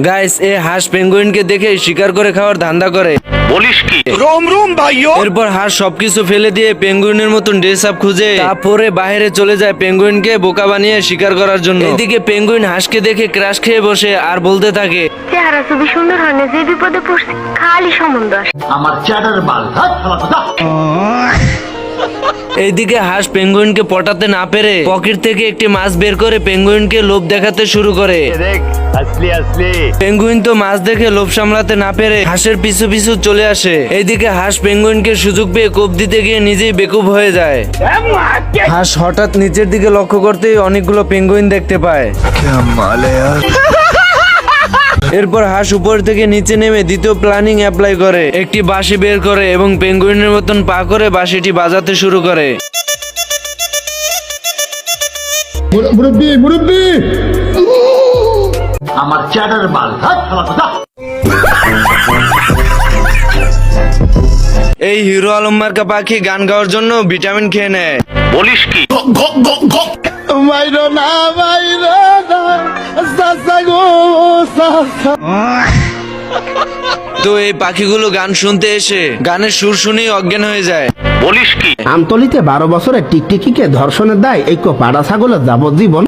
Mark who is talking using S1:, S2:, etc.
S1: Guys এ হাঁস পেঙ্গুইনকে দেখে শিকার করে খাওয়ার ধান্দা করে।
S2: বলিস কি?
S1: এরপর হাঁস সবকিছু ফেলে দিয়ে পেঙ্গুইনের মতন ড্রেস আপ খুঁজে তারপরে বাইরে চলে যায় পেঙ্গুইনকে বোকা বানিয়ে শিকার করার জন্য। এদিকে পেঙ্গুইন হাঁসকে দেখে ক্রাশ খেয়ে বসে আর বলতে থাকে,
S3: চেহারা খুবই সুন্দর হয় না, যে বিপদে পড়ছে খালি সম্বন্ধ আসে।
S2: আমার চ্যাটার বাল
S1: এইদিকে হাঁস পেঙ্গুইনকে পটাতে না পেরে পকেট থেকে একটি মাছ বের করে পেঙ্গুইনকে লোভ দেখাতে শুরু করে।
S2: দেখ আসলি আসলি।
S1: পেঙ্গুইন তো মাছ দেখে লোভ সামলাতে না পেরে হাঁসের পিছু পিছু চলে আসে। এইদিকে হাঁস পেঙ্গুইনকে সুযোগ পেয়ে কোপ দিতে গিয়ে নিজেই বেকুব হয়ে যায়। হাঁস হঠাৎ নিচের দিকে লক্ষ্য করতেই অনেকগুলো পেঙ্গুইন দেখতে পায়। এরপর হাঁস উপর থেকে নিচে নেমে দ্বিতীয় প্ল্যানিং অ্যাপ্লাই করে, একটি বাঁশি বের করে এবং পেঙ্গুইনের মতন পা করে বাঁশিটি বাজাতে শুরু করে।
S2: আমার চ্যাটার বাল
S1: এই হিরো আলম মার্কা পাখি গান গাওয়ার জন্য ভিটামিন খেয়ে নেয়।
S2: বলিস কি?
S1: তো এই পাখিগুলো গান শুনতে এসে গানের সুর শুনেই অজ্ঞান হয়ে যায়।
S2: বলিস কি?
S4: আমতলিতে 12 বছরের টিকটিকিকে ধর্ষণের দায় এই পাড়া ছাগলের যাবজ্জীবন।